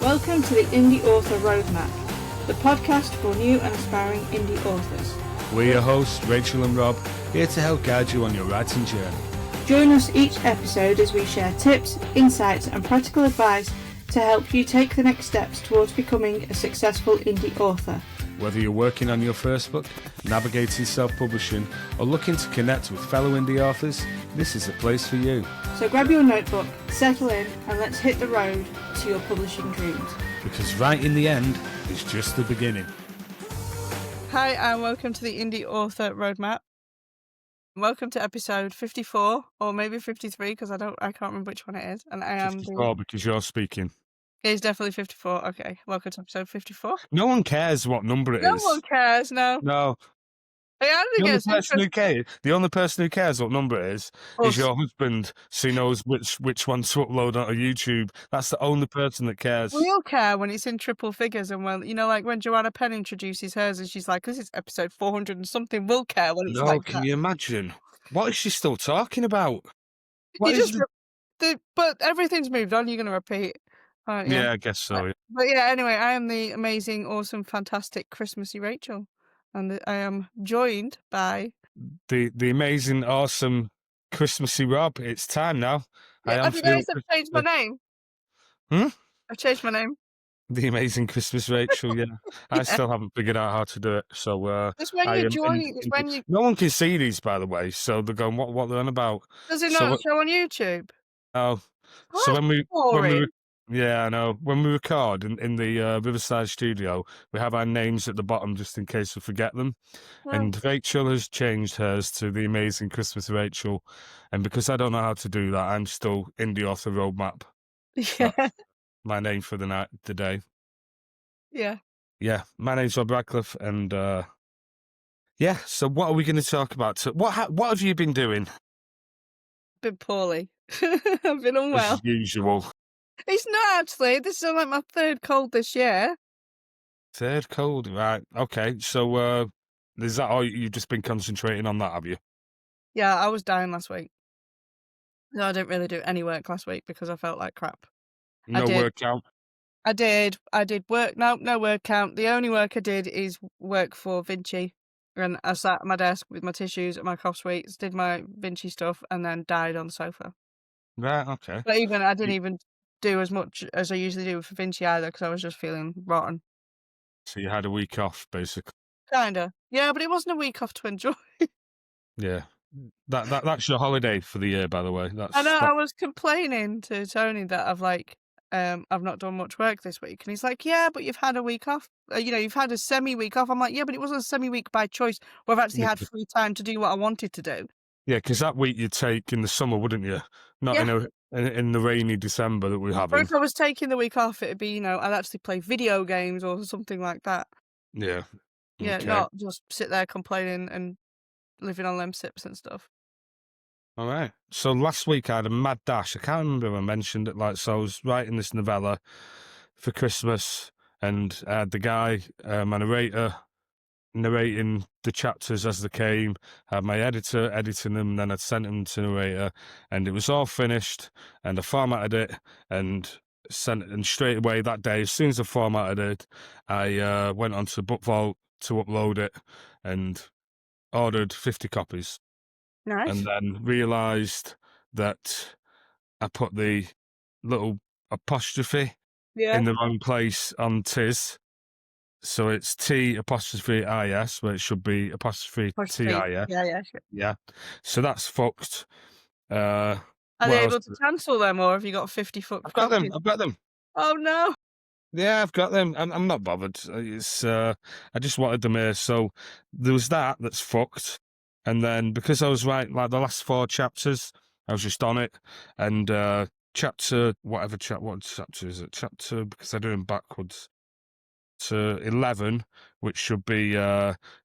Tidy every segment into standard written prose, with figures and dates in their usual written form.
Welcome to the Indie Author Roadmap, the podcast for new and aspiring indie authors. We're your hosts, Rachel and Rob, here to help guide you on your writing journey. Join us each episode as we share tips, insights and practical advice to help you take the next steps towards becoming a successful indie author. Whether you're working on your first book, navigating self-publishing, or looking to connect with fellow indie authors, this is the place for you. So grab your notebook, settle in, and let's hit the road to your publishing dreams. Because right in the end, it's just the beginning. Hi, and welcome to the Indie Author Roadmap. Welcome to episode 54, or maybe 53, because I can't remember which one it is. And I am 54 because you're speaking. It's definitely 54. Okay, welcome to episode 54. No one cares what number it is. No one cares, no. No. The only person who cares what number it is your husband, so he knows which one to upload onto YouTube. That's the only person that cares. We all care when it's in triple figures, and when like when Joanna Penn introduces hers, and she's like, "This is episode 400 and something." We'll care when it's like that. Can you imagine? What is she still talking about? But everything's moved on. You're going to repeat. Yeah, I guess so. But yeah, anyway, I am the amazing, awesome, fantastic, Christmassy Rachel. And I am joined by the amazing, awesome, Christmassy Rob. It's time now. Yeah, have you guys changed my name? I've changed my name. The amazing Christmas Rachel, yeah. I still haven't figured out how to do it. So just when you join, no one can see these, by the way. So they're going, what they're on about? Does it not show on YouTube? Oh, so when we yeah, I know. When we record in the Riverside studio, we have our names at the bottom just in case we forget them. Well, and Rachel has changed hers to the amazing Christmas Rachel. And because I don't know how to do that, I'm still Indie Author Roadmap. Yeah. That's my name for the day. Yeah. Yeah, my name's Rob Radcliffe, and yeah. So what are we going to talk about? What have you been doing? Been poorly. I've been unwell. As usual. It's not actually. This is like my third cold this year. Third cold, right? Okay. So is that all you've just been concentrating on that, have you? Yeah, I was dying last week. No, I didn't really do any work last week because I felt like crap. No work count? I did work. No work count. The only work I did is work for Vinci. And I sat at my desk with my tissues and my cough sweets, did my Vinci stuff, and then died on the sofa. Right, okay. But I didn't even do as much as I usually do for Vinci either because I was just feeling rotten. So you had a week off, basically? Kinda. Yeah, but it wasn't a week off to enjoy. Yeah. That's your holiday for the year, by the way. I know, I was complaining to Tony that I've not done much work this week. And he's like, yeah, but you've had a week off. You've had a semi-week off. I'm like, yeah, but it wasn't a semi-week by choice where I've actually had free time to do what I wanted to do. Yeah, because that week you'd take in the summer, wouldn't you? Not in the rainy December that we're having. Or if I was taking the week off, it'd be, I'd actually play video games or something like that. Yeah. Yeah, okay. Not just sit there complaining and living on sips and stuff. All right. So last week I had a mad dash. I can't remember if I mentioned it. So I was writing this novella for Christmas, and I had the guy, my narrator, narrating the chapters as they came. I had my editor editing them, and then I'd sent them to narrator, and it was all finished, and I formatted it and sent it. And straight away that day, as soon as I formatted it, I went onto BookVault to upload it and ordered 50 copies. Nice. And then realised that I put the little apostrophe in the wrong place on tis. So it's T''is, where it should be apostrophe TIS. Yeah, sure. Yeah. So that's fucked. Are they able to cancel them, or have you got 50 I've got them. Oh no. Yeah, I've got them. I'm not bothered. It's I just wanted them here. So there was that's fucked. And then because I was writing like the last 4 chapters, I was just on it. And what chapter is it? Chapter, because I do them backwards, to 11, which should be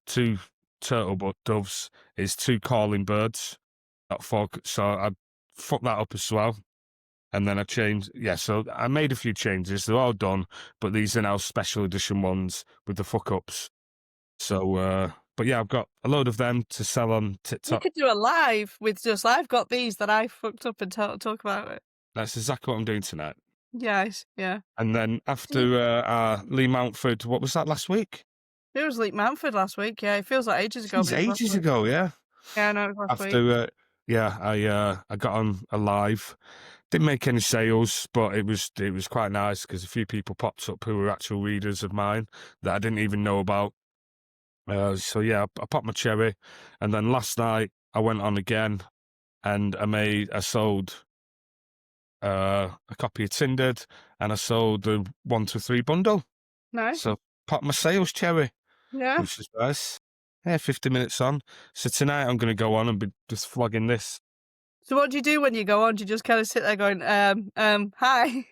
2 turtle doves, is 2 calling birds. Not 4. So I fucked that up as well. And then I changed, so I made a few changes. They're all done, but these are now special edition ones with the fuck-ups. So, but yeah, I've got a load of them to sell on TikTok. You could do a live with just, I've got these that I fucked up and talk about it. That's exactly what I'm doing tonight. Yes, yeah. And then Did after Lee Mountford, what was that last week? It was Leap Manford last week, yeah, it feels like ages ago, Jeez, but it was last ages week. ago, yeah. Yeah, no, it was last week. After yeah, I got on a live. Didn't make any sales, but it was quite nice because a few people popped up who were actual readers of mine that I didn't even know about. So yeah, I popped my cherry, and then last night I went on again, and I sold a copy of Tindered, and I sold the 1 to 3 bundle. Nice. So popped my sales cherry, Yeah. which was nice. Yeah, 50 minutes on. So tonight I'm going to go on and be just flogging this. So what do you do when you go on? Do you just kinda sit there going, "Hi?"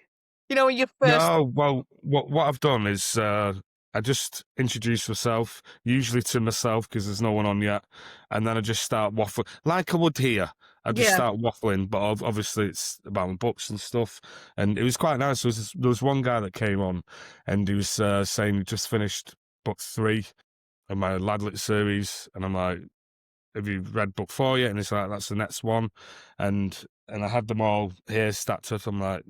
You know, when you first No, well, what I've done is I just introduce myself, usually to myself because there's no one on yet, and then I just start waffling like I would here. I just Yeah, start waffling, but obviously it's about my books and stuff. And it was quite nice. There was one guy that came on, and he was saying he just finished book 3 of my Ladlet series, and I'm like, "Have you read book 4 yet?" And he's like, "That's the next one," and I had them all here stacked up. I'm like,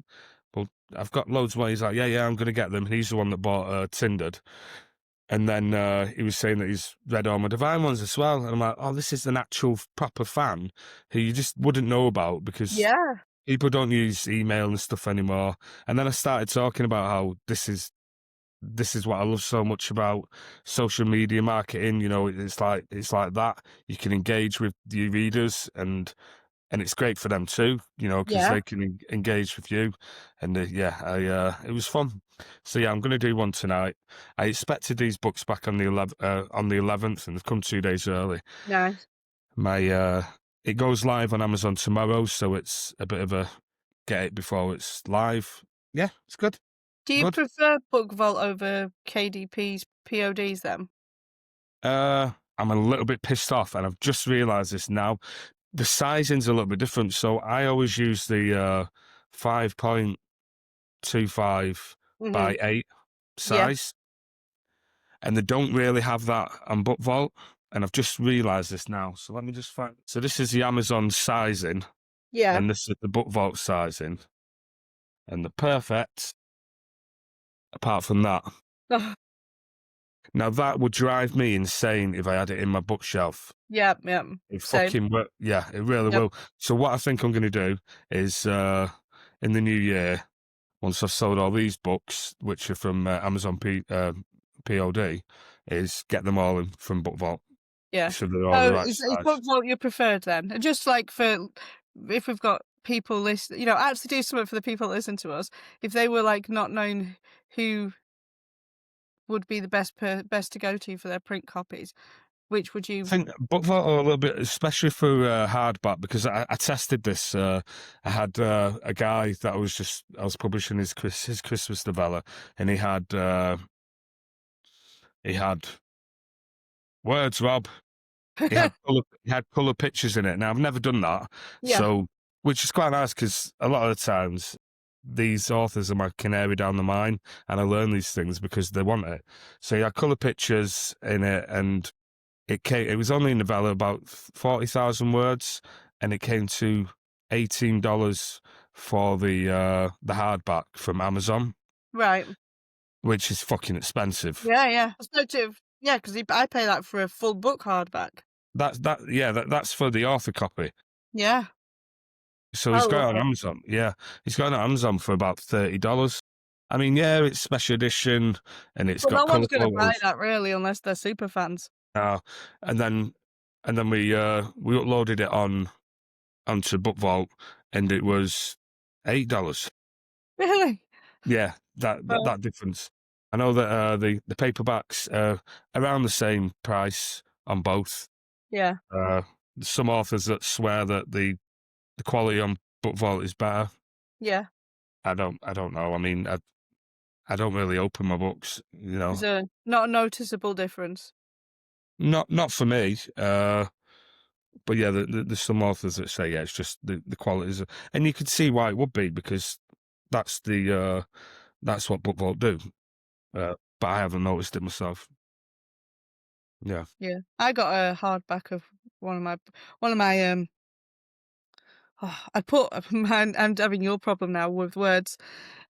well, I've got loads more. He's like, yeah, I'm going to get them. And he's the one that bought Tindered. And then he was saying that he's read all my Divine ones as well. And I'm like, oh, this is an actual proper fan who you just wouldn't know about because yeah, people don't use email and stuff anymore. And then I started talking about how this is what I love so much about social media marketing. You know, it's like that. You can engage with your readers and it's great for them too, you know, because yeah. they can engage with you. And yeah, it was fun. So yeah, I'm going to do one tonight. I expected these books back on the 11th, and they've come 2 days early. Nice. My it goes live on Amazon tomorrow, so it's a bit of a get it before it's live. Yeah, it's good, Do you good. prefer Book Vault over KDP's PODs then? I'm a little bit pissed off, and I've just realised this now. The sizing's a little bit different, so I always use the 5.25 Mhm. by 8 Yeah, size, and they don't really have that on Book Vault. And I've just realised this now. So let me just find. So this is the Amazon sizing, yeah. and this is the Book Vault sizing, and the perfect. Apart from that, Oh, now that would drive me insane if I had it in my bookshelf. yep, yep. It Same. fucking work. Yeah, it really Yep. will. So what I think I'm going to do is in the new year, once I've sold all these books, which are from Amazon POD, is get them all in from Book Vault. Yeah. So they're all the Oh, right is size. Book Vault your preferred then? And just like for if we've got people listen, actually do something for the people that listen to us. If they were like not knowing who would be the best to go to for their print copies, which would I you think Book Vault are a little bit, especially for hardback, because I tested this. I had a guy that I was publishing his Christmas novella, and he had words, Rob. He had colour pictures in it. Now I've never done that, Yeah, so which is quite nice because a lot of the times these authors are my canary down the mine, and I learn these things because they want it. So he had colour pictures in it, and it was only a novella about 40,000 words, and it came to $18 for the hardback from Amazon, right. which is fucking expensive. Yeah, yeah. Perspective. Yeah, 'cause I pay that for a full book hardback. That's for the author copy. Yeah. So I he's got love it on it. Amazon. Yeah, he's got it on Amazon for about $30. I mean, yeah, it's special edition and it's Well, no got one's colour gonna buy photos. that really unless they're super fans. Uh, and then we uploaded it onto Book Vault, and it was $8. Really? Yeah, that that, Oh, that difference. I know that the paperbacks are around the same price on both. yeah, Uh, some authors that swear that the quality on Book Vault is better. yeah. I don't know. I mean, I don't really open my books, you There's know. not a noticeable difference. Not for me. But yeah, there's some authors that say yeah, it's just the qualities, and you could see why it would be because that's that's what Book Vault do. But I haven't noticed it myself. Yeah. Yeah. I got a hardback of one of my, I put I'm having your problem now with words.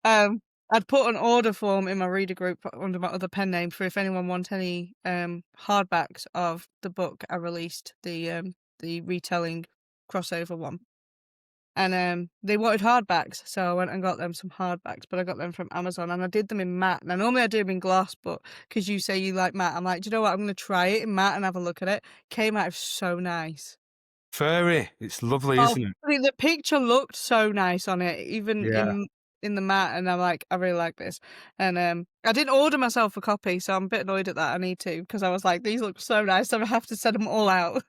I'd put an order form in my reader group under my other pen name for if anyone want any hardbacks of the book I released, the retelling crossover one. And they wanted hardbacks, so I went and got them some hardbacks, but I got them from Amazon and I did them in matte. Now normally I do them in gloss, but because you say you like matte, I'm like, do you know what? I'm gonna try it in matte and have a look at it. Came out so nice. Furry. It's lovely, Oh, isn't it? I mean, the picture looked so nice on it, even Yeah. in the matte, and I'm like, I really like this. And I didn't order myself a copy, so I'm a bit annoyed at that. I need to because I was like, these look so nice, so I have to send them all out.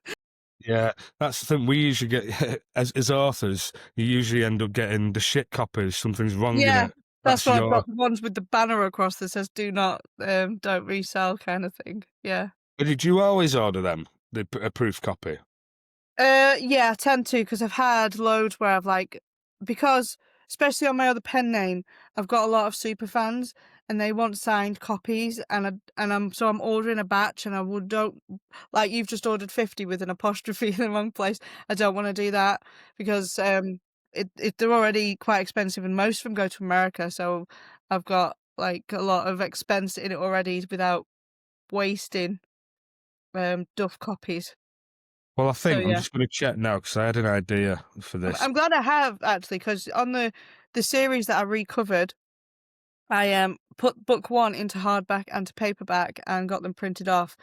Yeah, that's the thing. We usually get as authors, you usually end up getting the shit copies. Something's wrong in Yeah, it. that's That's why I've your. got the ones with the banner across that says "Do not, don't resell" kind of thing. Yeah. But did you always order them? A proof copy. Yeah, I tend to because I've had loads where I've like because especially on my other pen name, I've got a lot of super fans and they want signed copies I'm ordering a batch and I would don't like you've just ordered 50 with an apostrophe in the wrong place. I don't want to do that because they're already quite expensive and most of them go to America, so I've got like a lot of expense in it already without wasting duff copies. Well, I So think I'm yeah. just going to check now because I had an idea for I'm this. I'm glad I have actually, because on the series that I recovered, I put book 1 into hardback and to paperback and got them printed off,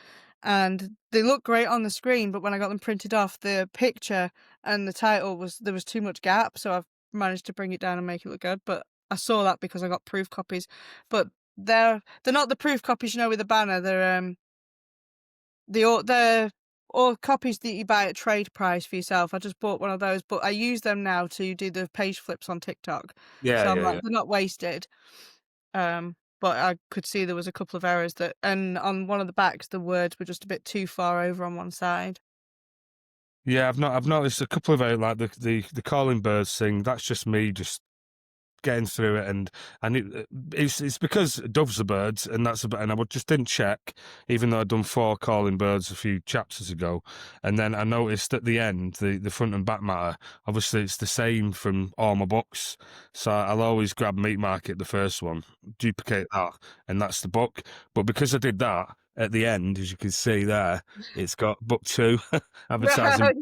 and they look great on the screen, but when I got them printed off, the picture and the title was there was too much gap, so I've managed to bring it down and make it look good, but I saw that because I got proof copies, but they're not the proof copies, with the banner, they're all copies that you buy at trade price for yourself. I just bought one of those, but I use them now to do the page flips on TikTok. Yeah, So I'm yeah, like, yeah. they're not wasted. But I could see there was a couple of errors and on one of the backs, the words were just a bit too far over on one side. Yeah, I've noticed a couple of like the calling birds thing. That's just me just getting through it, and it's because doves are birds, and and I just didn't check, even though I'd done 4 calling birds a few chapters ago, and then I noticed at the end the front and back matter. Obviously, it's the same from all my books, so I'll always grab Meat Market, the first one, duplicate that, and that's the book. But because I did that at the end, as you can see there, it's got book 2 advertising. Right.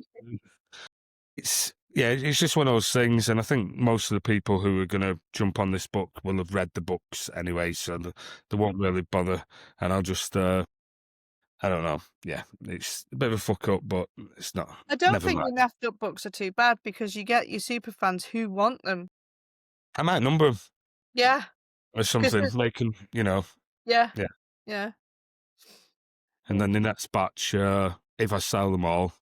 It's just one of those things, and I think most of the people who are going to jump on this book will have read the books anyway, so they won't really bother. And I'll just, I don't know. Yeah, it's a bit of a fuck up, but it's not. I don't Never think the mind. naffed up books are too bad because you get your super fans who want them. I might number them Yeah, or because something, make them, yeah, yeah. yeah. And then the next batch, if I sell them all,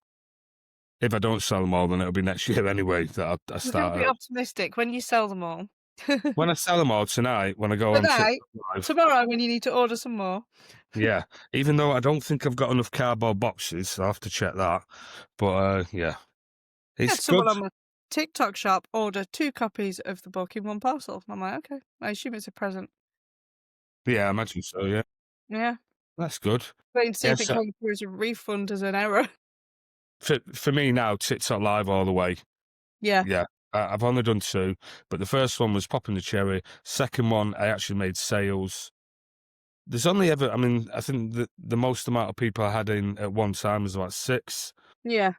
if I don't sell them all, then it'll be next year anyway that I You can start be it. optimistic when you sell them all. When I sell them all tonight, when I go on TikTok Tonight, Live. tomorrow when you need to order some more. Yeah, even though I don't think I've got enough cardboard boxes, I'll have to check that. But yeah, I it's had good. someone on my TikTok shop order 2 copies of the book in one parcel. I'm like, "Okay." I assume it's a present. Yeah, I imagine so. Yeah, Yeah. that's good. Waiting to see Yeah, if it so came through as a refund as an error. for me now, TikTok Live all the way. Yeah. Yeah, I've only done 2, but the first one was popping the cherry. Second one, I actually made sales. There's only ever, I mean, I think the most amount of people I had in at one time was about 6. Yeah.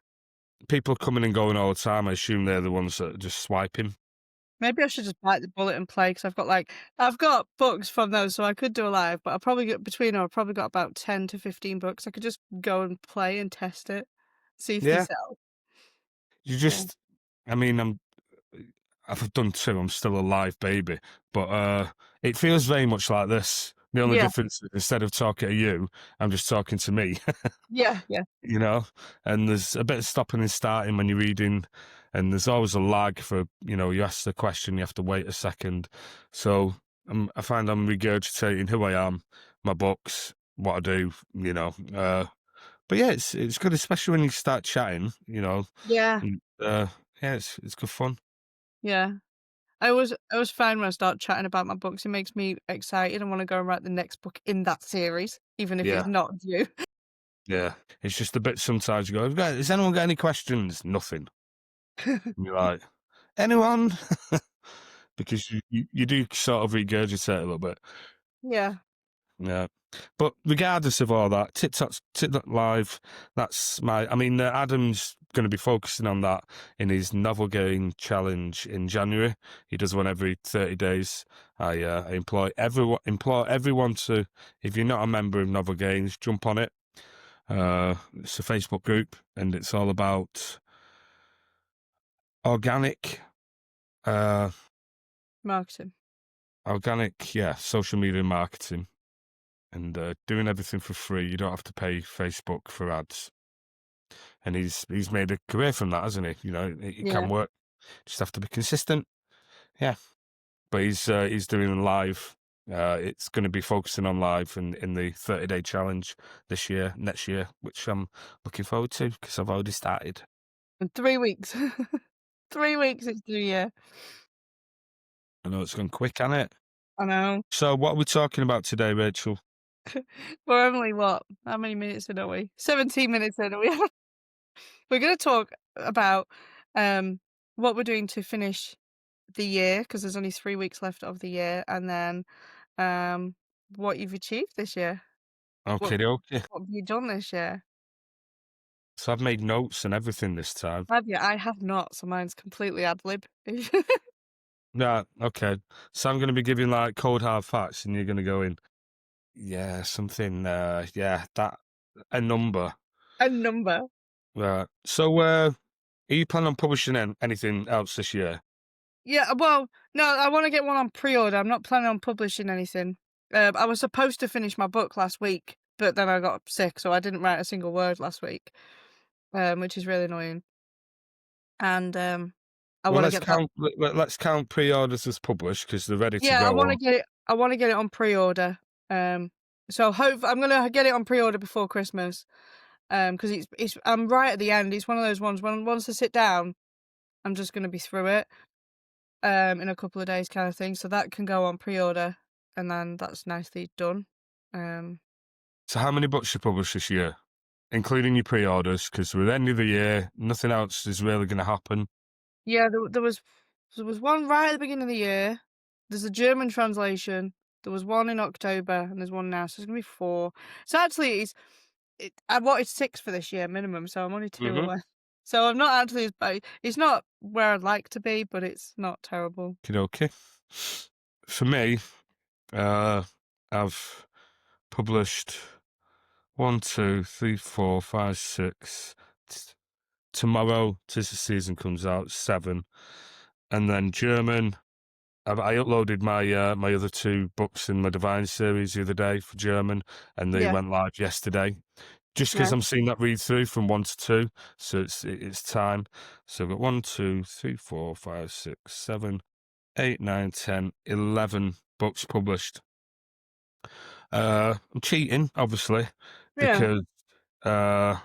People coming and going all the time. I assume they're the ones that are just swiping. Maybe I should just bite the bullet and play because I've got books from those, so I could do a live, but I'll probably get between them, I've probably got about 10 to 15 books. I could just go and play and test it, see if they Yeah, sell. you Yeah. just, I mean, I've done 2. I'm still a live baby, but it feels very much like this. The only Yeah. difference is instead of talking to you, I'm just talking to me. Yeah. Yeah. you know. And there's a bit of stopping and starting when you're reading, and there's always a lag for you ask the question, you have to wait a second. So I find I'm regurgitating who I am, my books, what I do. But yeah, it's good, especially when you start chatting. Yeah. And, yeah, it's good fun. Yeah. I was fine when I start chatting about my books. It makes me excited and wanna go and write the next book in that series, even if Yeah. it's not due. Yeah, it's just a bit sometimes you go, has anyone got any questions? Nothing. And you're like, anyone? because you do sort of regurgitate a little bit. Yeah. Yeah. But regardless of all that, TikTok Live, that's I mean, Adam's going to be focusing on that in his novel game challenge in January. He does one every 30 days. I implore everyone to, if you're not a member of Novel Games, jump on it. It's a Facebook group, and it's all about organic, Marketing. social media marketing, and doing everything for free. You don't have to pay Facebook for ads. And he's made a career from that, hasn't he? You know, it Yeah. can work. Just have to be consistent. Yeah. But he's doing live. It's going to be focusing on live in the 30-day challenge next year, which I'm looking forward to because I've already started. In 3 weeks. 3 weeks it's New Year. I know it's gone quick, hasn't it? I know. So what are we talking about today, Rachel? We're only what? How many minutes in are we? 17 minutes in, are we? We're gonna talk about what we're doing to finish the year, because there's only 3 weeks left of the year, and then what you've achieved this year. What Okay, okay. what have you done this year? So I've made notes and everything this time. Have you? I have not, so mine's completely ad lib. Yeah, okay. So I'm going to be giving like cold hard facts, and you're going to go in. Yeah, something. Yeah, that a number. A number. Right. So, are you planning on publishing anything else this year? Yeah, well, no, I want to get one on pre-order. I'm not planning on publishing anything. I was supposed to finish my book last week, but then I got sick, so I didn't write a single word last week, which is really annoying. And I Well, want to get that. let's count pre-orders as published because they're ready to Yeah, I go. want to get it. I want to get it on pre-order. So I'm gonna get it on pre-order before Christmas. Because I'm right at the end. It's one of those ones when once I sit down, I'm just gonna be through it. In a couple of days, kind of thing. So that can go on pre-order, and then that's nicely done. So, how many books you published this year, including your pre-orders? Because we're at the end of the year, nothing else is really going to happen. Yeah, there was one right at the beginning of the year. There's a German translation. There was one in October, and there's one now. So there's gonna be 4. So actually, I wanted 6 for this year minimum, so I'm only 2 Mm-hmm. away. So I'm not actually as bad. It's not where I'd like to be, but it's not terrible. Okay. For me, I've published 1, 2, 3, 4, 5, 6. Tomorrow, tis the season comes out, 7, and then German. I uploaded my other 2 books in my Divine series the other day for German, and they Yeah. went live yesterday. Just because Nice. I'm seeing that read through from 1 to 2, so it's time. So I've got 1, 2, 3, 4, 5, 6, 7, 8, 9, 10, 11 books published. I'm cheating, obviously, Yeah. because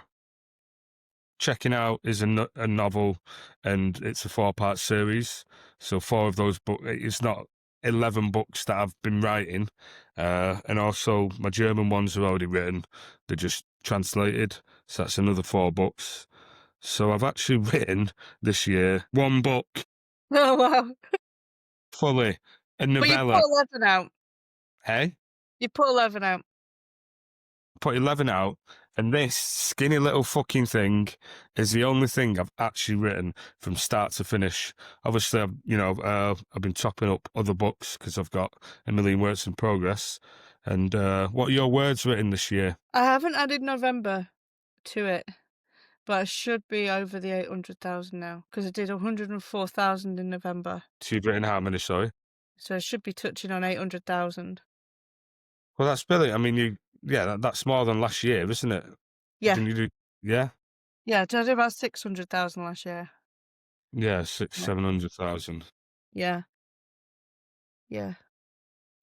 Checking Out is a novel, and it's a 4-part series. So 4 of those books, it's not 11 books that I've been writing. And also my German ones are already written. They're just translated. So that's another 4 books. So I've actually written this year 1 book Oh wow. fully, a But you novella. put 11 out. Hey? You put 11 out. Put 11 out, and this skinny little fucking thing is the only thing I've actually written from start to finish. Obviously, I've been topping up other books because I've got a million works in progress. And what are your words written this year? I haven't added November to it, but I should be over the 800,000 now because I did 104,000 in November. So you've written how many, sorry? So I should be touching on 800,000. Well, that's brilliant. I mean, that's more than last year, isn't it? Yeah. Didn't you do, yeah? Yeah, did I do about 600,000 last year? Yeah, 700,000. Yeah. Yeah.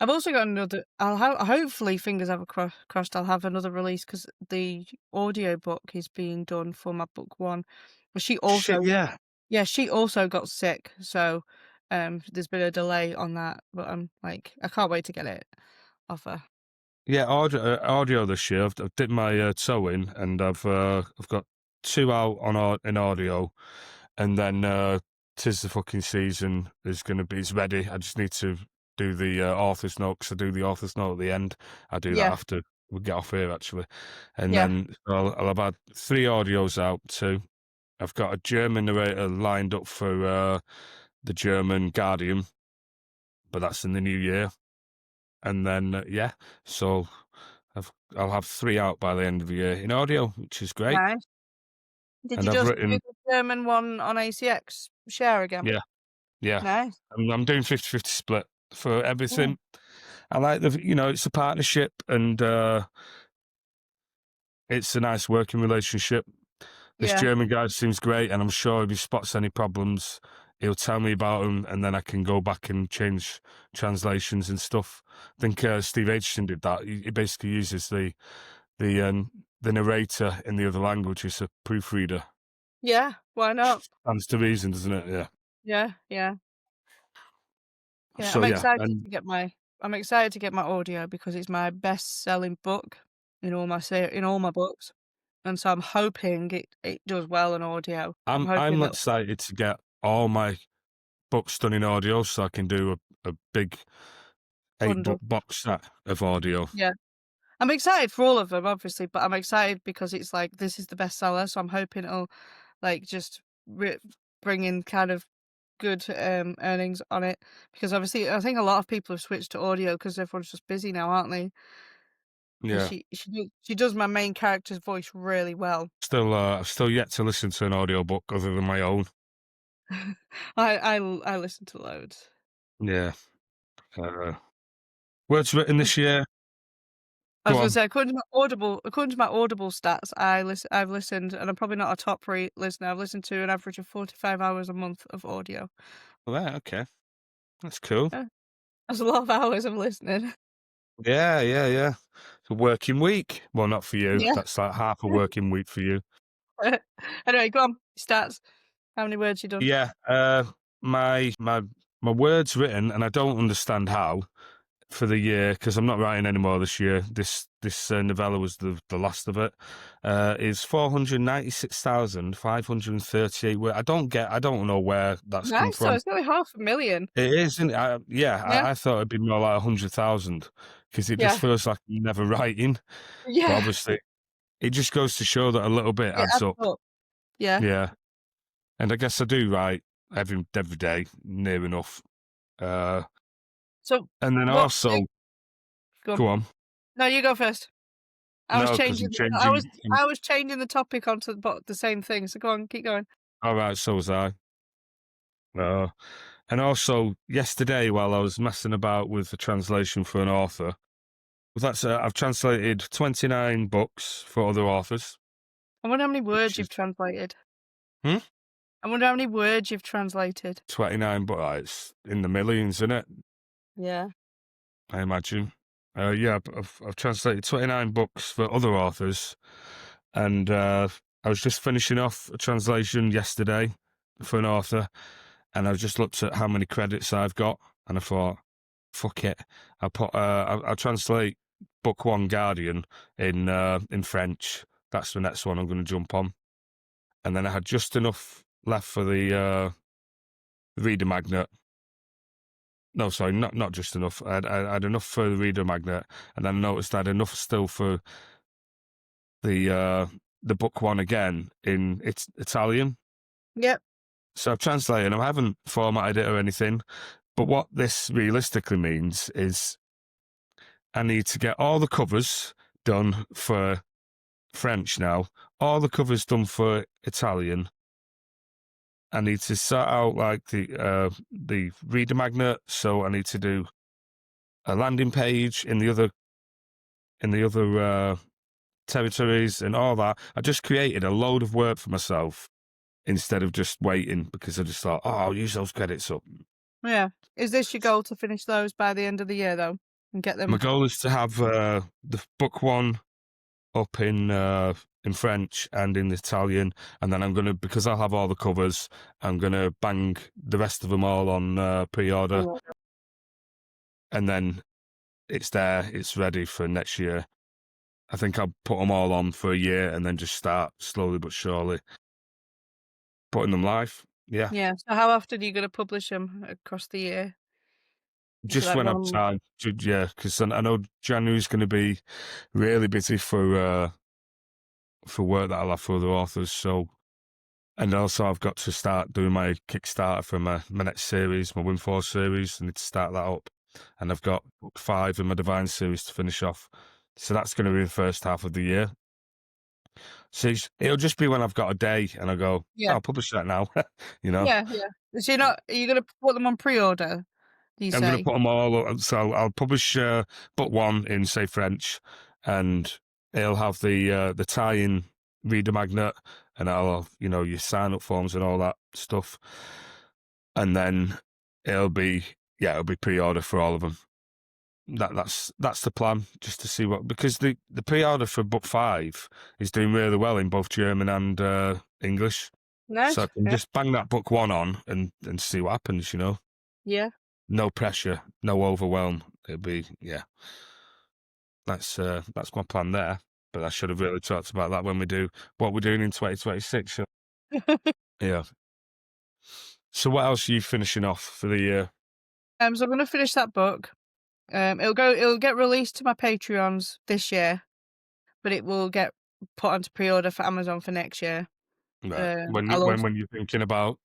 I've also got another. Hopefully, fingers ever crossed. I'll have another release because the audiobook is being done for my book 1. But she also, Shit, yeah. she also got sick, so there's been a delay on that. But I'm like, I can't wait to get it off her. Yeah, audio this year. I've dipped my toe in, and I've got 2 out in audio, and then 'tis the fucking season is gonna be. It's ready. I just need to do the author's note, 'cause I do the author's note at the end. I do that Yeah, after we get off here, actually, and yeah. then I'll have had 3 audios out too. I've got a German narrator lined up for the German Guardian, but that's in the new year. And then yeah, so I'll have 3 out by the end of the year in audio, which is great. Nice. Did And you I've just do written the German one on ACX share again? yeah, yeah. Nice. I'm doing 50/50 split for Yeah. everything. I like it's a partnership and it's a nice working relationship. This Yeah. German guy seems great, and I'm sure if he spots any problems, he'll tell me about them, and then I can go back and change translations and stuff. I think Steve Aitchison did that. He basically uses the narrator in the other language as a proofreader. Yeah, why not? Stands to reason, doesn't it? Yeah. Yeah, yeah. Yeah, So yeah, and I'm excited to get my audio because it's my best-selling book in all my books, and so I'm hoping it does well in audio. I'm hoping I'm that excited to get all my books done in audio, so I can do a big 8-book bundle. box set of audio. Yeah. I'm excited for all of them, obviously, but I'm excited because it's like, this is the bestseller, so I'm hoping it'll, like, just bring in kind of good, earnings on it, because obviously I think a lot of people have switched to audio because everyone's just busy now, aren't they? 'Cause Yeah. she does my main character's voice really well. I've still yet to listen to an audiobook other than my own. I listen to loads. Yeah. Uh, words written this year. I was Go gonna on. say, according to my Audible stats, I've listened, and I'm probably not a top rate listener, I've listened to an average of 45 hours a month of audio. Right, okay. That's cool. Yeah, that's a lot of hours of listening. Yeah, yeah, yeah. It's a working week. Well, not for you. Yeah. That's like half a working week for you. Anyway, go on, stats. How many words you done? Yeah. My words written, and I don't understand how, for the year, because I'm not writing anymore this year. This novella was the last of it. Is 496,538 words. I don't know where that's come Nice, so from. it's nearly 500,000. It is, isn't it? Yeah, I thought it'd be more like 100,000 because it just yeah, feels like I'm never writing. But yeah, obviously, it just goes to show that a little bit it adds adds up. up. Yeah. Yeah, and I guess I do write every day, near enough. So, And then what also, go on. go on. No, you go first. No, because I'm I changing. was I was changing the topic onto the same thing, so go on, keep going. All right, so was I. Uh, and also, yesterday, while I was messing about with the translation for an author, I've translated 29 books for other authors, I wonder how many which words is you've translated. hmm? I wonder how many words you've translated. 29, but it's in the millions, isn't it? Yeah. I imagine. Yeah, I've translated 29 books for other authors, and I was just finishing off a translation yesterday for an author, and I just looked at how many credits I've got, and I thought, fuck it, I'll translate book 1 Guardian in French. That's the next one I'm going to jump on, and then I had just enough left for the Reader Magnet. No, sorry, not just enough. I had enough for the Reader Magnet, and then I noticed I had enough still for the book 1 again in Italian. Yep. So I've translated them. I haven't formatted it or anything. But what this realistically means is I need to get all the covers done for French now, all the covers done for Italian. I need to sort out like the Reader Magnet, so I need to do a landing page in the other territories and all that. I just created a load of work for myself instead of just waiting, because I just thought, oh, I'll use those credits up. Yeah. Is this your goal to finish those by the end of the year, though, and get My them? goal is to have the book 1 up in French and in Italian, and then because I'll have all the covers, I'm gonna bang the rest of them all on pre-order, Oh, and then it's there, it's ready for next year. I think I'll put them all on for a year and then just start slowly but surely putting them live. Yeah. Yeah. So how often are you gonna publish them across the year? Is it Just like when one a I've month? time. Yeah, because I know January's going to be really busy for work that I'll have for other authors. So, and also I've got to start doing my Kickstarter for my next series, my Windfall series. I need to start that up, and I've got book 5 in my Divine series to finish off. So that's going to be the first half of the year. So it'll just be when I've got a day and I go, "Oh, Yeah. I'll publish that now," you know. Yeah, yeah. So you're not are you gonna put them on pre-order, do you I'm going to say? put them all. So I'll publish book 1 in, say, French, and it'll have the tie-in reader magnet, and I'll have, your sign-up forms and all that stuff, and then it'll be pre-order for all of them. That's the plan, just to see what, because the pre-order for book 5 is doing really well in both German and English, so I Nice. can Yeah. just bang that book 1 on and see what happens. Yeah. No pressure, no overwhelm. It'll be, yeah. That's my plan there. But I should have really talked about that when we do what we're doing in 2026. Yeah. So what else are you finishing off for the year? So I'm gonna finish that book. It'll get released to my Patreons this year, but it will get put onto pre-order for Amazon for next year. Right. When you I'll when also when you're thinking about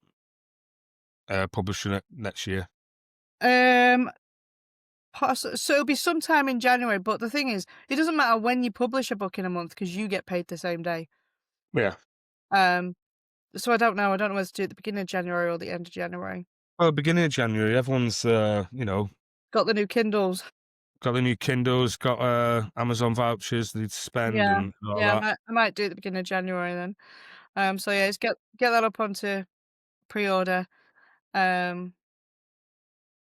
publishing it next year? um so it'll be sometime in January, but the thing is, it doesn't matter when you publish a book in a month because you get paid the same day. Yeah. Um, so I don't know. I don't know whether to do it at the beginning of January or the end of January. Well, beginning of January, everyone's Got the new Kindles. got the new Kindles, got Amazon vouchers they need to spend Yeah, and all yeah. that. I might do it at the beginning of January then. So yeah, just get that up onto pre-order. Um,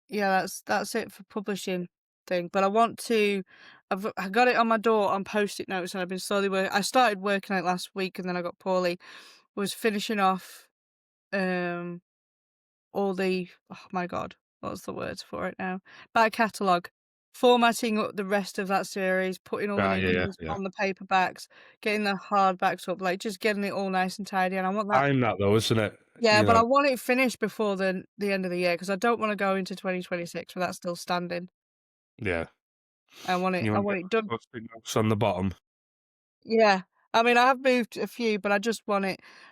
yeah, that's it for publishing thing. But I want to. I got it on my door on post-it notes, and I've been slowly working. I started working on it last week, and then I got poorly. Was finishing off um all the oh my god, what's the words for it now? Back catalogue. Formatting up the rest of that series, putting all the Ah, new yeah, yeah, covers yeah. on the paperbacks, getting the hardbacks up, like just getting it all nice and tidy. And I want that. I'm that though, isn't it? Yeah, You but I know. want it finished before the end of the year because I don't want to go into 2026 with that still standing. Yeah. You I want to want get it done. those big notes on the bottom. Yeah. I mean, I have moved a few, but I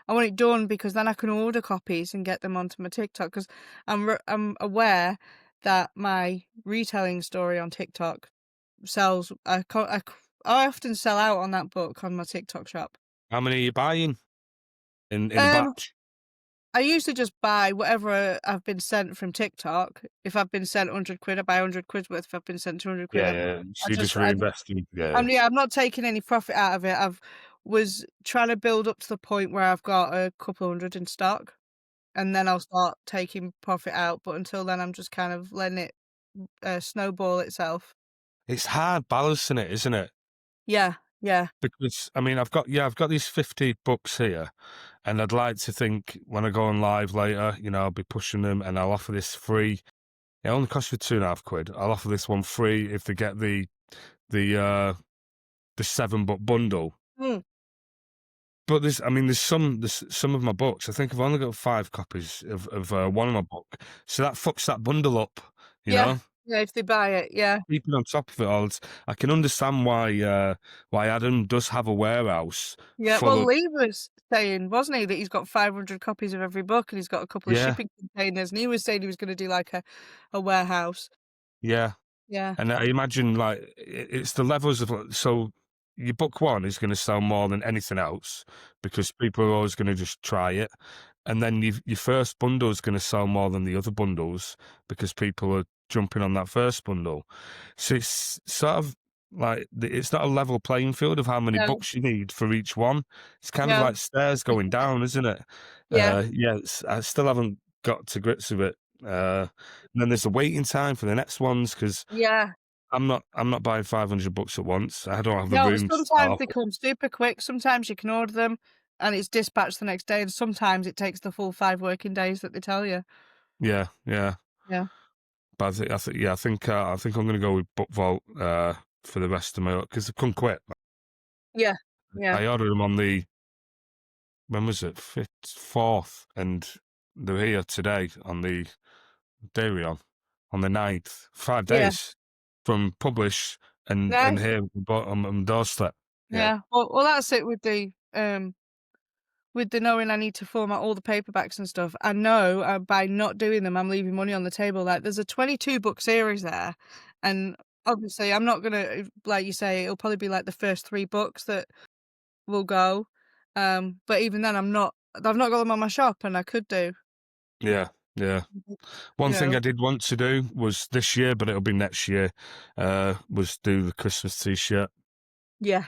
want it done because then I can order copies and get them onto my TikTok because I'm aware that my retelling story on TikTok sells. I often sell out on that book on my TikTok shop. How many are you buying in a Um, batch? I usually just buy whatever I've been sent from TikTok. If I've been sent 100 quid, I buy 100 quid worth. If I've been sent 200 quid, Yeah, yeah. So you just I reinvesting. Yeah, Yeah, I'm not taking any profit out of it. I've was trying to build up to the point where I've got a couple hundred in stock, and then I'll start taking profit out, but until then, I'm just kind of letting it, snowball itself. it's hard balancing it, isn't it? Yeah, yeah, Because I mean, I've got these 50 books here, and I'd like to think when I go on live later, I'll be pushing them, and I'll offer this free. It only costs you £2.50. I'll offer this one free if they get the uh the 7-book bundle. mm, But there's some of my books. I think I've only got 5 copies of one of my book, so that fucks that bundle up. You yeah, know, yeah, if they buy it, yeah. keeping on top of it all. I can understand why Adam does have a warehouse Yeah, full well, of Lee was saying, wasn't he, that he's got 500 copies of every book, and he's got a couple of yeah, shipping containers, and he was saying he was gonna do, like, a warehouse. yeah. Yeah, And I imagine like it's the levels of so your book 1 is going to sell more than anything else because people are always going to just try it, and then your first bundle is going to sell more than the other bundles because people are jumping on that first bundle. So it's sort of like it's not a level playing field of how many no, books you need for each one. It's kind of no, like stairs going down, isn't it? yeah, Yeah, I still haven't got to grips with it. And then there's the waiting time for the next ones because yeah. I'm not buying 500 books at once. I don't have the No, room to sometimes store. they come super quick, sometimes you can order them and it's dispatched the next day, and sometimes it takes the full 5 working days that they tell you. Yeah, yeah. Yeah. But I think I'm gonna go with Book Vault for the rest of my because they come quick. Yeah. Yeah. I ordered them on the when was it 4th, and they're here today on the day we're on the 9th. 5 Yeah. days from publish and Nice. here on my doorstep. Yeah. Yeah. Well, that's it with the knowing I need to format all the paperbacks and stuff. I know, by not doing them, I'm leaving money on the table. Like, there's a 22 book series there, and obviously, I'm not gonna like you say, it'll probably be like the first 3 books that will go. But even then, I've not got them on my shop, and I could do. Yeah. Yeah. You One thing know. I did want to do was this year, but it'll be next year, was do the Christmas T-shirt. Yeah.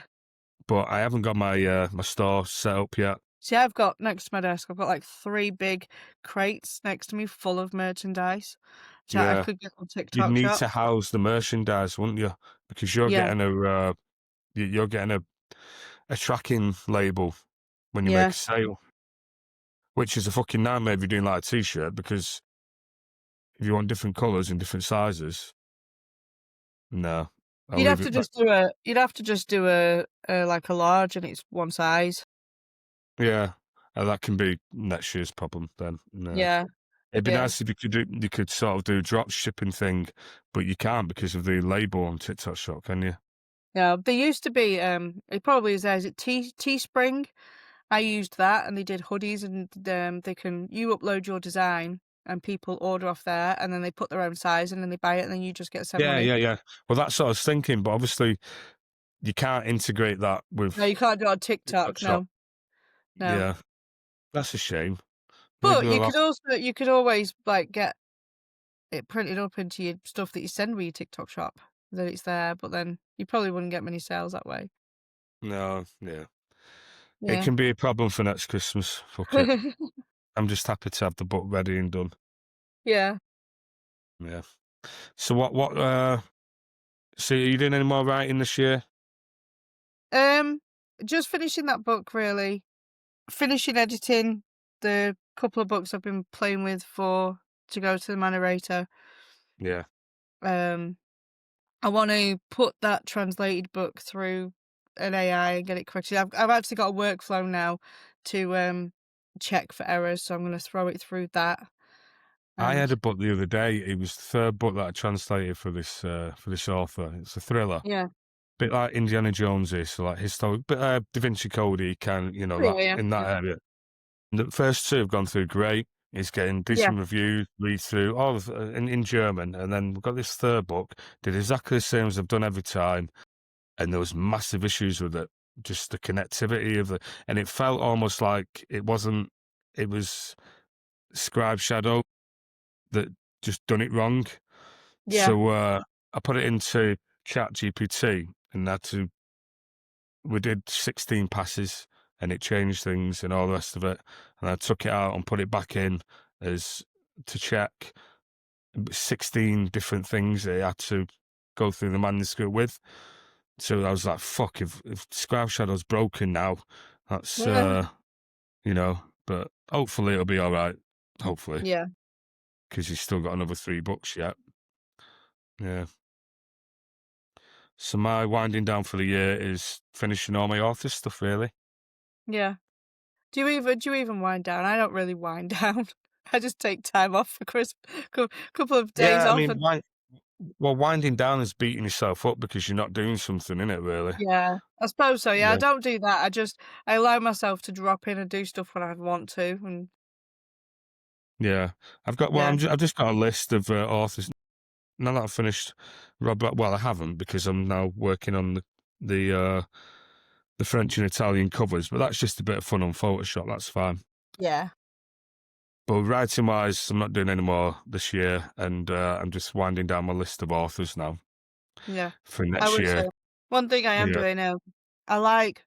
But I haven't got my my store set up yet. See, I've got next to my desk, I've got like 3 big crates next to me full of merchandise, which I Yeah. could get on You'd TikTok need Shop. to house the merchandise, wouldn't you? Because you're Yeah. getting you're getting a tracking label when you make Yeah. a sale, which is a fucking nightmare if you're doing like a T-shirt, because if you want different colours and different sizes, no, I'll leave it. But You'd have to just do like a large and it's one size. yeah, that can be next year's problem then. No, Yeah. it'd be Yeah. nice if you could sort of do a drop shipping thing, but you can't because of the label on TikTok Shop, can you? Yeah. There used to be, it probably is there. Is it Teespring? I used that and they did hoodies and, you upload your design and people order off there and then they put their own size in and they buy it and then you just get sent Yeah, money. yeah, yeah. Well, that's what I was thinking, but obviously you can't integrate that No, with you can't do it on TikTok TikTok. Shop. No, no. Yeah, that's a shame. Maybe But we'll have. you could always like get it printed up into your stuff that you send with your TikTok Shop, that it's there, but then you probably wouldn't get many sales that way. No, yeah. It Yeah. can be a problem for next Christmas. Fuck it. I'm just happy to have the book ready and done. Yeah. Yeah. So so are you doing any more writing this year? Um, just finishing that book really. Finishing editing the couple of books I've been playing with for to go to the Manorator. Yeah. Um, I want to put that translated book through an AI and get it corrected. I've actually got a workflow now to check for errors, so I'm going to throw it through that. I had And a book the other day. It was the third book that I translated for this author. It's a thriller. yeah, Bit like Indiana Jones is, so like historic, but Da Vinci Code, kind of, yeah, that yeah, in that yeah, area. The first 2 have gone through great. It's getting yeah, decent reviews, read through, all of in German, and then we've got this third book. Did exactly the same as I've done every time, and there was massive issues with it. Just the connectivity of and it felt almost like it wasn't. It was Scribe Shadow that just done it wrong. yeah. So I put it into Chat GPT and we did 16 passes and it changed things and all the rest of it. And I took it out and put it back in as to check 16 different things that I had to go through the manuscript with. So I was like, fuck, if Scribe Shadow's broken now, that's, Yeah. but hopefully it'll be all right. Hopefully, Yeah. because he's still got another 3 books yet. Yeah. So my winding down for the year is finishing all my author stuff, really. Yeah. Do you even wind down? I don't really wind down. I just take time off for Christmas, couple of days Yeah, I off mean, and winding down is beating yourself up because you're not doing something in it, really. yeah, I suppose so, yeah, I Yeah, don't do that, I allow myself to drop in and do stuff when I want to, and yeah. yeah, I've just got a list of authors. Now that I've finished well, I haven't because I'm now working on the the French and Italian covers, but that's just a bit of fun on Photoshop. That's fine. yeah, But writing wise, I'm not doing any more this year, and I'm just winding down my list of authors now yeah. for I next would year. say one thing I am Yeah, doing now, I like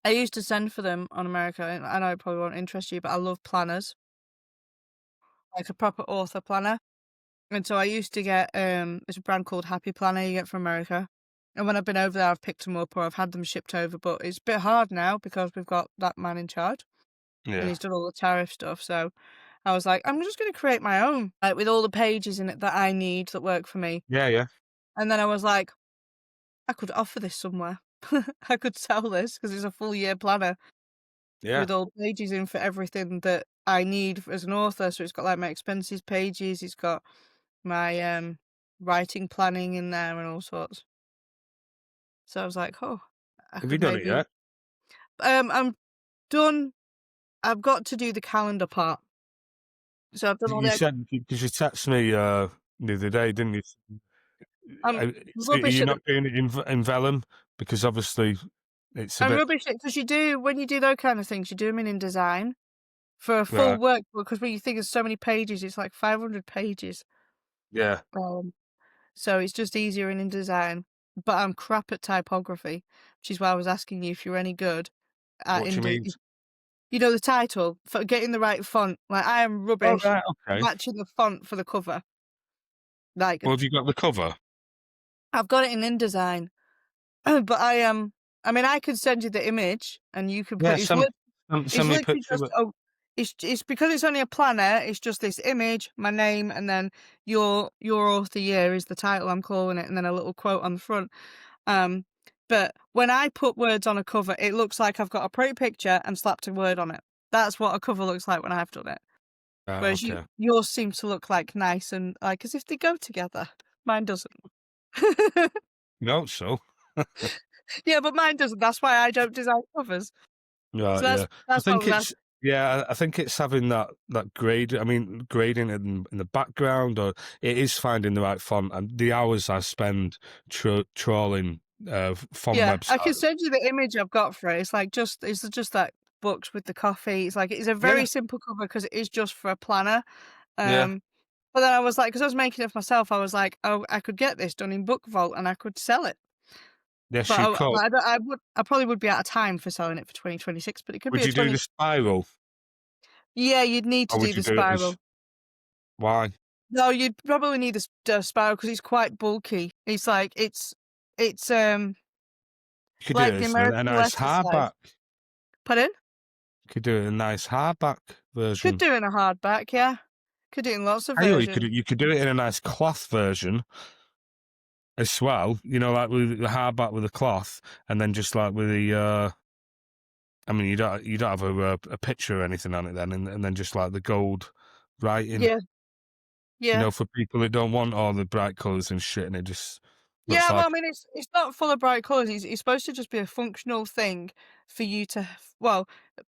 I used to send for them on America, and I know it probably won't interest you, but I love planners, like a proper author planner, and so I used to get, there's a brand called Happy Planner you get from America, and when I've been over there, I've picked them up or I've had them shipped over, but it's a bit hard now because we've got that man in charge, and yeah, he's done all the tariff stuff, so I was like, "I'm just gonna create my own, like, with all the pages in it that I need that work for me," yeah, yeah, and then I was like, "I could offer this somewhere. I could sell this because it's a full year planner yeah. with all the pages in for everything that I need as an author. So it's got like my expenses pages, it's got my writing planning in there and all sorts. So I was like, oh, I Have you could done it maybe yet? I'm done. I've got to do the calendar part. So I've done all You the said because you texted me the other day, didn't you? I'm Are rubbish you at the not doing it in vellum? Because obviously it's a I'm bit rubbish at because you do when you do those kind of things, you do them in InDesign for a full right. workbook. Because when you think of so many pages, it's like 500 pages. Yeah. Um, so it's just easier in InDesign. But I'm crap at typography, which is why I was asking you if you're any good at What do you Inde mean? you know, the title, for getting the right font. Like, I am Oh rubbish right, okay. matching the font for the cover. Like, Well, have you got the cover? I've got it in InDesign, but I mean, I could send you the image and you can Yeah, put it's send me a literally picture of just it. it's because it's only a planner, it's just this image, my name, and then your author year is the title I'm calling it, and then a little quote on the front. Um, but when I put words on a cover, it looks like I've got a pretty picture and slapped a word on it. That's what a cover looks like when I've done it. Right, Whereas okay. yours seem to look like nice and like as if they go together. Mine doesn't. You know so. Yeah, but mine doesn't. That's why I don't design covers. So Right, that's yeah. I that's what think that's it's yeah, I think it's having that grade. I mean, grading in the background, or it is finding the right font. And the hours I spend trawling font yeah. I can websites. send you the image I've got for it. It's just like books with the coffee. It's like it's a Yeah, very simple cover because it is just for a planner. yeah. Um, but then I was like, because I was making it for myself, I was like, oh, I could get this done in Book Vault and I could sell it. Yes, you But could. I probably would be out of time for selling it for 2026. But it could be Would a you do 20. the spiral, Yeah, you'd need to or do would you the do it as spiral. why? No, you'd probably need the spiral because it's quite bulky. It's like it's You could do like it the as a American nice letter size. hardback. Pardon? You could do it a nice hardback Could version. do in a hardback, yeah. Could do it in lots of Or versions. you could do it in a nice cloth version as well. You know, like with the hardback with the cloth, and then just like with the. I mean, you don't have a picture or anything on it then, and then just like the gold writing. Yeah, You yeah. know, for people that don't want all the bright colours and shit, and it just looks Yeah, well, I like mean, it's not full of bright colours. It's supposed to just be a functional thing for you to, well,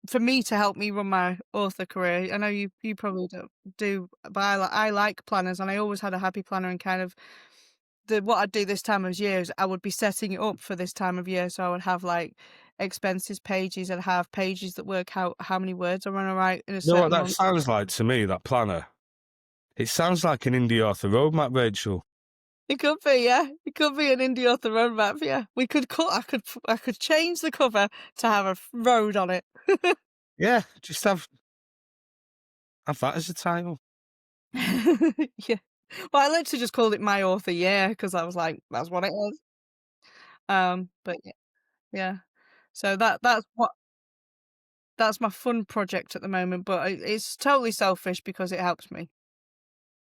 for me to help me run my author career. I know you probably don't do, but I like planners, and I always had a happy planner. And kind of what I'd do this time of year is I would be setting it up for this time of year. So I would have like expenses pages, and have pages that work out how many words I'm gonna write in a you know what certain that month. sounds like to me. That planner. It sounds like an indie author roadmap, Rachel. It could be, yeah. It could be an indie author roadmap, yeah. We could cut. I could change the cover to have a road on it. Yeah, just have that as a title. Yeah. Well, I literally just called it My Author Year because I was like, that's what it is. But yeah, yeah. So that's my fun project at the moment, but it's totally selfish because it helps me.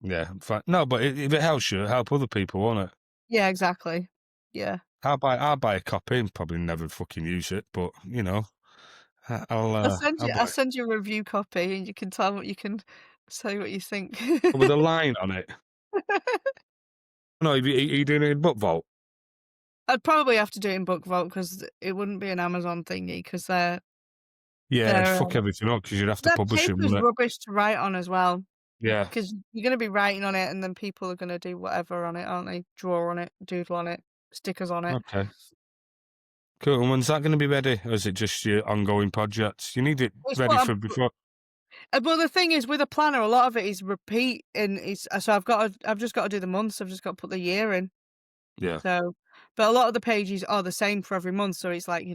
Yeah, fine. No, but if it helps you, it'll help other people, won't it? Yeah, exactly. Yeah. I'll buy a copy and probably never fucking use it, but you know, I'll I'll buy it. send you a review copy and you can tell what you can say what you think. With a line on it. No, are you doing it in Book Vault? I'd probably have to do it in Book Vault because it wouldn't be an Amazon thingy because Yeah, it'd they're fuck everything up because you'd have to that publish it, paper's wouldn't it? rubbish to write on as well. Yeah. Because you're gonna be writing on it, and then people are gonna do whatever on it, aren't they? Draw on it, doodle on it, stickers on it. Okay. Cool. And when's that going to be ready? Or is it just your ongoing projects? You need it It's ready what for before. well, the thing is, with a planner, a lot of it is repeat, and it's so I've just got to do the months. I've just got to put the year in. Yeah. So, but a lot of the pages are the same for every month. So it's like,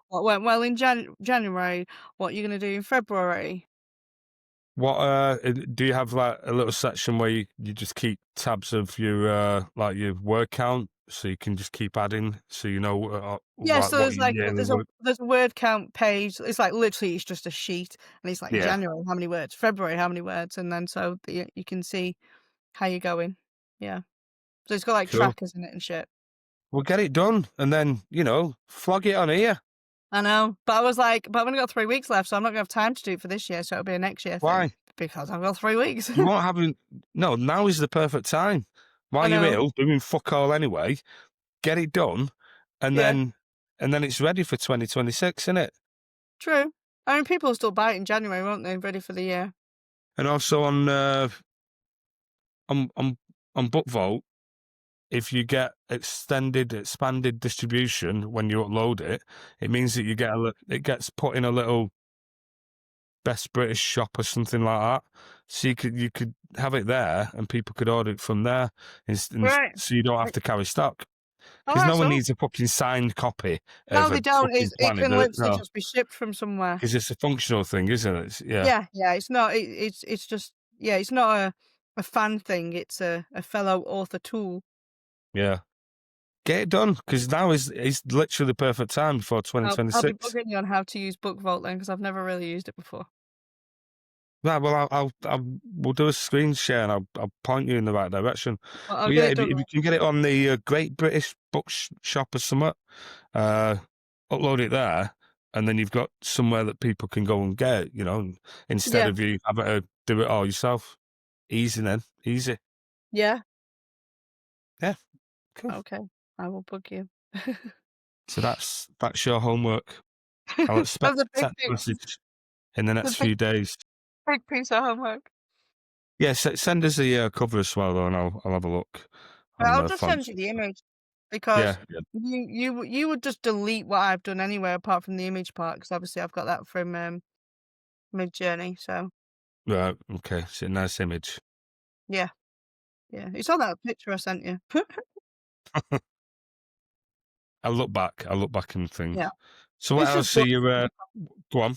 what went well in January, what you're gonna do in February. What do you have like a little section where you just keep tabs of your like your word count so you can just keep adding so you know Yeah, so what there's your like yearly word. there's a word count page. It's like literally it's just a sheet, and it's like Yeah. January how many words, February how many words, and then so you can see how you're going. Yeah, so it's got like Cool. trackers in it and shit. We'll get it done and then, you know, flog it on here. I know, but I was like, "But I've only got 3 weeks left, so I'm not gonna have time to do it for this year, so it'll be a next year thing." Why? Because I've got 3 weeks. You won't have no, now is the perfect time. I While you're know. ill, doing fuck all anyway, get it done, and Yeah, then it's ready for 2026, isn't it? true. I mean, people will still buy it in January, won't they, ready for the year? And also on on on BookVault, if you get expanded distribution when you upload it, it means that you get it gets put in a little Best British Shop or something like that. So you could have it there, and people could order it from there, Right. so you don't have Like, to carry stock. oh, Because no that's one all. needs a fucking signed copy No, of they a don't. fucking It planet. can literally No, just be shipped from somewhere. because it's a functional thing, isn't it? Yeah, Yeah, yeah, it's not it's just yeah, it's not a fan thing, it's a fellow author tool. yeah. Get it done, because now is literally the perfect time before I'll be 2026. bugging you on how to use BookVault then, because 'cause I've never really used it before. Right, well, we'll do a screen share, and I'll point you in the right direction. Well, I'll But get yeah, it done. if you can get it on the Great British Shop or something, uh, upload it there, and then you've got somewhere that people can go and get it, instead Yeah, of you having to do it all yourself. Easy then, easy. yeah, Yeah, cool. okay. I will bug you. So that's your homework. I'll expect That's a a text message in the the next big few days. big piece of homework. Yeah, send us the cover as well, though, and I'll have a look But on I'll the just send fonts you and the stuff. image because Yeah, yeah. you would just delete what I've done anyway, apart from the image part, because obviously I've got that from, Midjourney, so Right, okay. It's a nice image. yeah, yeah. It's on that picture I sent you. I'll look back and think. Yeah. So what It's just else are books you, with a go on.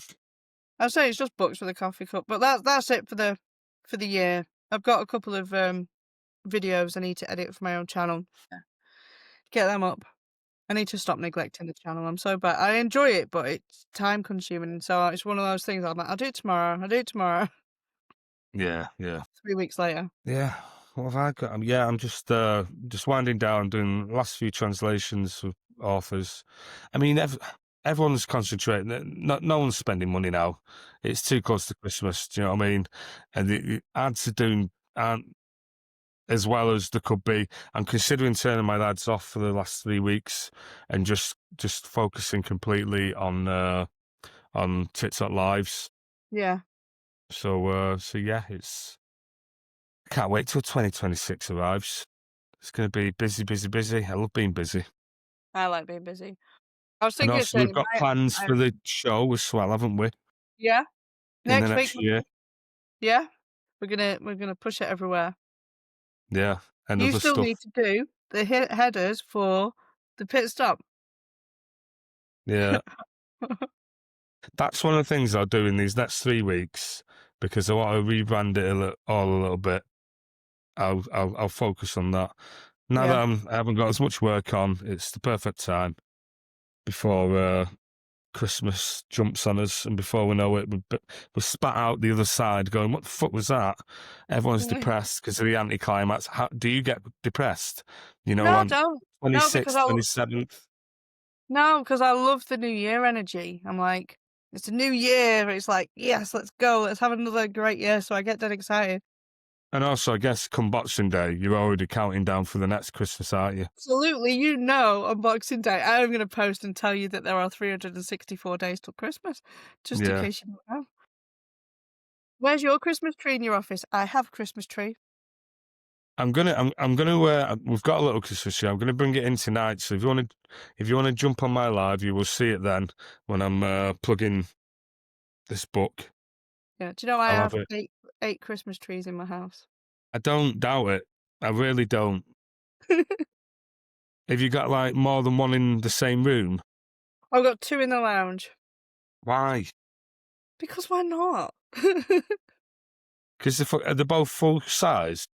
I'd say it's just books with a coffee cup, but that's it for the year. I've got a couple of, videos I need to edit for my own channel. Yeah. Get them up. I need to stop neglecting the channel, I'm so bad. I enjoy it, but it's time consuming, so it's one of those things I'm like, "I'll do it tomorrow, I'll do it tomorrow." Yeah, yeah. 3 weeks later. Yeah, what have I got? Yeah, I'm just winding down, doing last few translations of authors. I mean, everyone's concentrating. No one's spending money now. It's too close to Christmas. Do you know what I mean? And the ads aren't as well as they could be. I'm considering turning my ads off for the last 3 weeks and just focusing completely on TikTok lives. Yeah, So yeah, I can't wait till 2026 arrives. It's going to be busy, busy, busy. I love being busy. I like being busy. I was And thinking of also, we've turning got plans my for the show as well, haven't we? yeah, In the next week, next year. yeah, we're gonna push it everywhere. Yeah, and You other still stuff. need to do the headers for the pit stop. Yeah. That's one of the things I'll do in these next 3 weeks because I want to rebrand it all a little bit. I'll focus on that. Now that Yeah. I haven't got as much work on, it's the perfect time before Christmas jumps on us, and before we know it, we're spat out the other side going, what the fuck was that? Everyone's depressed because of the anticlimax. How do you get depressed? No, On don't. No, because 26th, 27th? no, because I love the New Year energy. I'm like, "It's a new year." It's like, "Yes, let's go. Let's have another great year." So I get that excited. And also, I guess come Boxing Day, you're already counting down for the next Christmas, aren't you? Absolutely, you know, on Boxing Day, I'm gonna post and tell you that there are 364 days till Christmas, just in Yeah. case you don't know. Where's your Christmas tree in your office? I have a Christmas tree. We've got a little Christmas tree. I'm gonna bring it in tonight. So if you wanna jump on my live, you will see it then when I'm plugging this book. Yeah, do you know I I'll have have it. 8 Christmas trees in my house? I don't doubt it. I really don't. Have you got like more than one in the same room? I've got 2 in the lounge. Why? Because why not? Because they're both full size.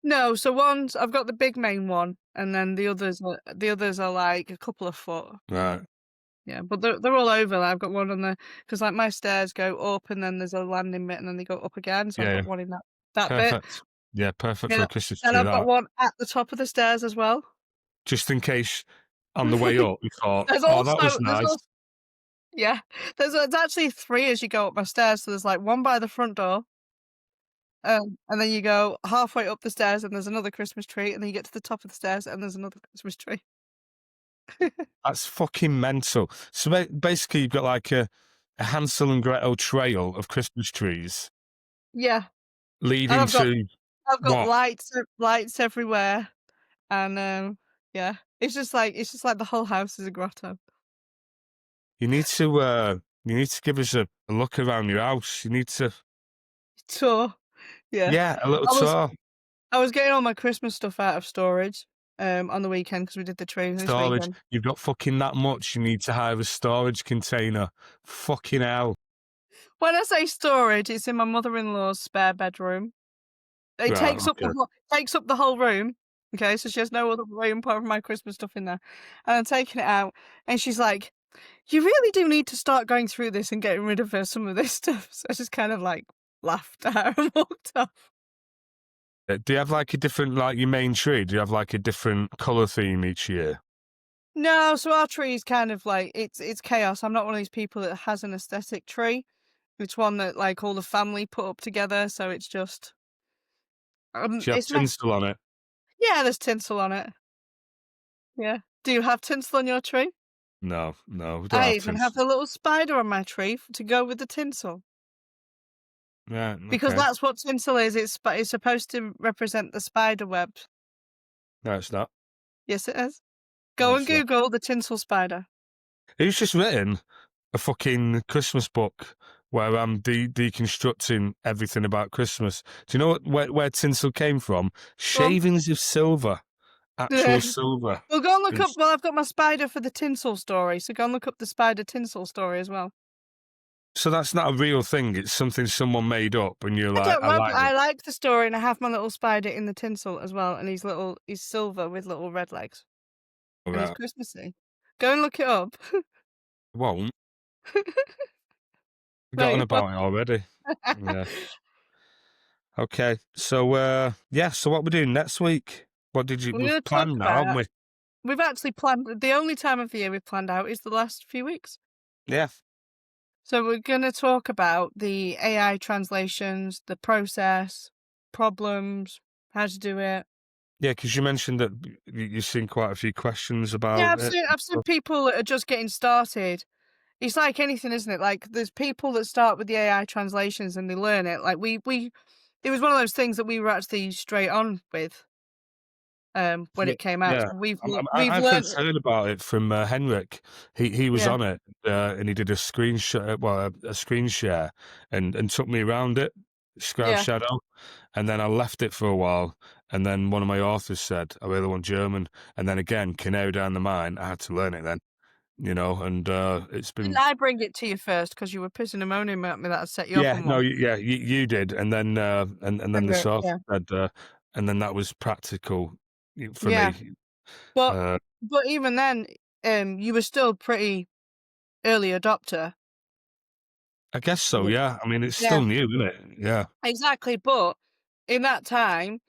No, so I've got the big main one, and then the others are like a couple of foot. Right. Yeah, but they're all over. Like, I've got one on the because like my stairs go up, and then there's a landing bit, and then they go up again. So I've Yeah, yeah. got one in that bit. Perfect. Yeah, perfect for Yeah, a Christmas then tree, I've got that. one at the top of the stairs as well. Just in case on the way up you thought, There's oh, that was also there's nice. also Yeah. There's actually 3 as you go up my stairs, so there's, like, 1 by the front door, and then you go halfway up the stairs and there's another Christmas tree, and then you get to the top of the stairs and there's another Christmas tree. That's fucking mental. So basically, you've got like a Hansel and Gretel trail of Christmas trees Yeah, and leading to I've got what? lights everywhere, and, yeah, it's just like the whole house is a grotto. You need to give us a look around your house. You need to, Tour, yeah. yeah, a little I was tour. I was getting all my Christmas stuff out of storage, on the weekend because we did the tree this Storage. weekend. You've got fucking that much. You need to hire a storage container. Fucking hell. When I say storage, it's in my mother-in-law's spare bedroom. It Right. Okay. takes up the whole room, okay, so she has no other room apart from my Christmas stuff in there, and I'm taking it out, and she's like, "You really do need to start going through this and getting rid of, some of this stuff." So I just kind of, like, laughed at her and walked off. Do you have like a different, like your main tree? Do you have like a different color theme each year? No, so our tree is kind of like it's chaos. I'm not one of these people that has an aesthetic tree. It's one that, like, all the family put up together, so it's just, Do you have it's mess tinsel on it? yeah, there's tinsel on it. Yeah. Do you have tinsel on your tree? No, no, we don't I have even have tinsel. the little spider on my tree to go with the tinsel, Yeah. because Okay. that's what tinsel is. It's supposed to represent the spider web. No, it's not. Yes, it is. No, Go and it's not. Google the tinsel spider. Who's just written a fucking Christmas book where I'm deconstructing everything about Christmas? Do you know where tinsel came from? Go on. Shavings of silver, actual silver. Well, go and look up. It's- Well, I've got my spider for the tinsel story, so go and look up the spider tinsel story as well. So that's not a real thing. It's something someone made up, and you're I like, don't I know, but like I it. like the story, and I have my little spider in the tinsel as well, and he's silver with little red legs, All and he's right. Christmassy. Go and look it up. Won't. No, Forgotten you won't. about it already. Yeah. Okay. So yeah. So what we're doing next week? What did you? We're We've gonna talk planned now, haven't about we? We've actually planned the only time of the year we've planned out is the last few weeks. Yeah. So we're gonna talk about the AI translations, the process, problems, how to do it. Yeah, because you mentioned that you've seen quite a few questions Yeah, about it. I've seen people that are just getting started. It's like anything, isn't it? Like, there's people that start with the AI translations and they learn it. Like, we it was one of those things that we were actually straight on with, when Yeah, it came out. yeah. So we've I learned first heard about it from Henrik. He was yeah, on it, and he did a screenshot, well, a screen share, and took me around it, Scribe yeah. Shadow, and then I left it for a while, and then one of my authors said, "I really want German," and then again, Canary down the mine, I had to learn it then, and it's Didn't been I bring it to you first because you were pissing and moaning at me that I set you up yeah, on no, one? yeah, you did, and then and then the Henrik, soft yeah. said, and then that was practical for Yeah. me. But Uh, but even then, you were still pretty early adopter. I guess so, Yeah. yeah. I mean, it's Yeah, still new, isn't it? Yeah, exactly. But in that time,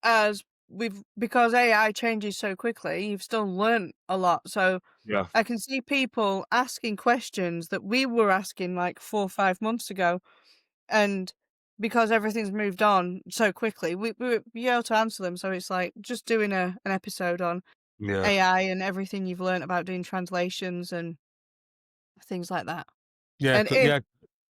as we've because AI changes so quickly, you've still learnt a lot. So yeah, I can see people asking questions that we were asking like 4 or 5 months ago, and because everything's moved on so quickly, we were be able to answer them. So it's like just doing an episode on yeah, AI and everything you've learnt about doing translations and things like that. yeah, And it yeah.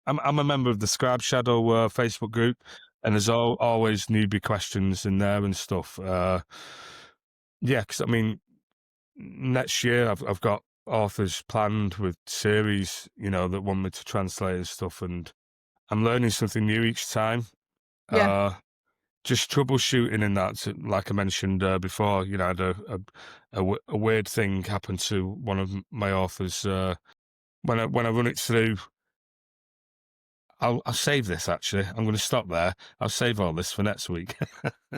I'm a member of the Scribe Shadow Facebook group, and there's always newbie questions in there and stuff. Yeah, because I mean, next year I've got authors planned with series, that want me to translate and stuff, and I'm learning something new each time. yeah, Uh, just troubleshooting in that, like I mentioned before. I had a weird thing happen to one of my authors when I run it through. I'll save this actually. I'm going to stop there. I'll save all this for next week.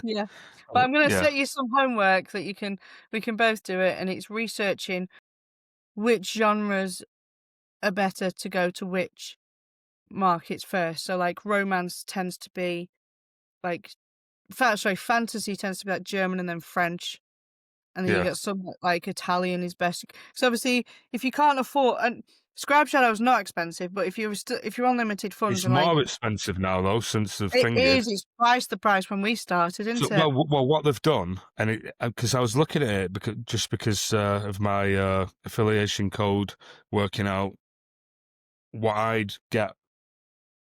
yeah. But I'm gonna Yeah, set you some homework that we can both do it, and it's researching which genres are better to go to which markets first. So, like, romance tends to be like fantasy tends to be like German and then French, and then you yeah, get some like Italian is best. So obviously, if you can't afford, and Scribe Shadow is not expensive, but if you're on limited funds It's and like more expensive now though, since the it thing is. is, it's twice the price when we started, So, isn't it? well, what they've done, and it because I was looking at it because of my affiliation code, working out what I'd get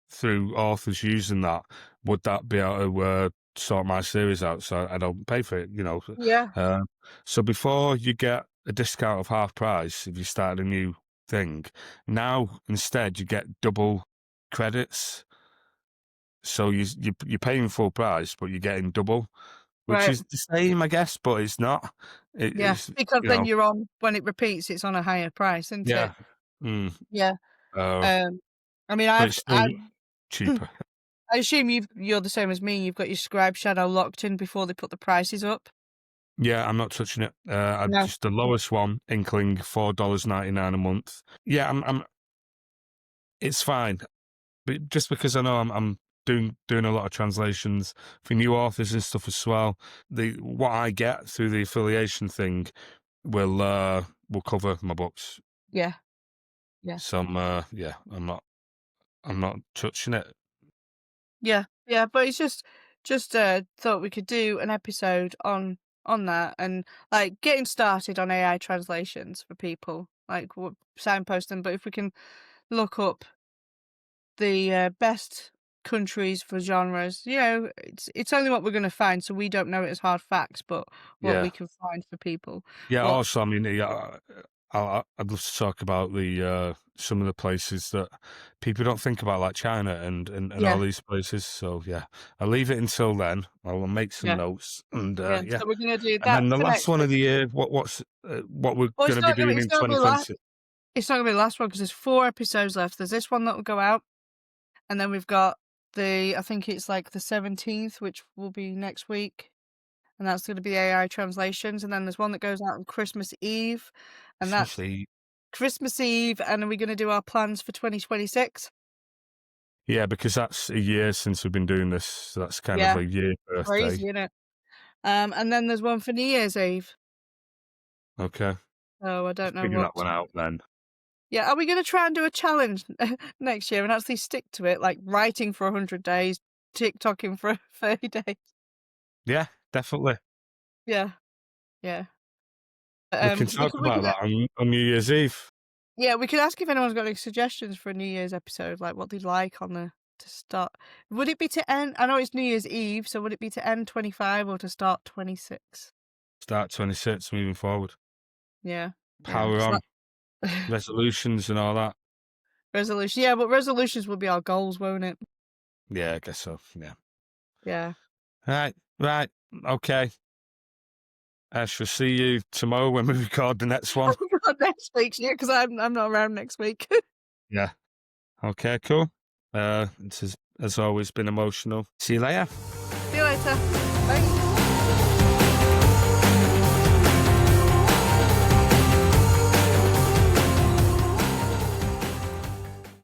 through authors using that, would that be able to sort my series out so I don't pay for it, you know? Yeah. So before you get a discount of half price if you start a new thing, now instead you get double credits. So you're paying full price, but you're getting double, which Right. is the same, I guess, but it's not. Yeah. It's Because you then know, you're on when it repeats, it's on a higher price, isn't it? yeah, mm, Yeah. uh, Um, I mean, but it's still cheaper. I assume you're the same as me. You've got your Scribe Shadow locked in before they put the prices up. Yeah, I'm not touching it. I No. just the lowest one, Inkling, $4.99 a month. Yeah, it's fine, but just because I know I'm doing a lot of translations for new authors and stuff as well. What I get through the affiliation thing will cover my books. Yeah. Yeah. So yeah, I'm not touching it. Yeah. Yeah. But it's just thought we could do an episode on that and like getting started on AI translations for people. Like we'll signpost them, but if we can look up the best countries for genres, it's only what we're going to find, so we don't know it as hard facts, but what we Yeah. can find for people. Yeah, But also, I mean, yeah, I'd love to talk about the some of the places that people don't think about, like China and all yeah, these places. So yeah, I'll leave it until then. I'll make some yeah, notes and yeah. yeah. So we're going to do And that then the for last next one week. of the year, what we're Well, going to be doing it's in not going to be last. 2020? It's not going to be the last one because there's 4 episodes left. There's this one that will go out, and then we've got I think it's like the 17th, which will be next week. And that's going to be AI translations. And then there's one that goes out on Christmas Eve, and that's Especially, Christmas Eve. And are we going to do our plans for 2026? yeah, because that's a year since we've been doing this. So that's kind of Yeah, a year birthday. crazy, isn't it? And then there's one for New Year's Eve. Okay, So I don't know figure what. that one out then. Yeah, are we going to try and do a challenge next year and actually stick to it, like writing for 100 days, TikToking for 30 days? Yeah, definitely. Yeah, yeah. We can We talk could, about that on New Year's Eve. yeah, we could ask if anyone's got any suggestions for a New Year's episode, like what they'd like on the to start. Would it be to end? I know it's New Year's Eve, so would it be to end 25 or to start 26? Start 26 moving forward. Yeah, yeah. Power on. Resolutions and all that. Resolution, yeah, but resolutions will be our goals, won't it? Yeah, I guess so. Yeah. Yeah. Right. Okay. I shall see you tomorrow when we record the next one. Next week, yeah, because I'm not around next week. Yeah. Okay, cool. It has always been emotional. See you later. See you later. Bye.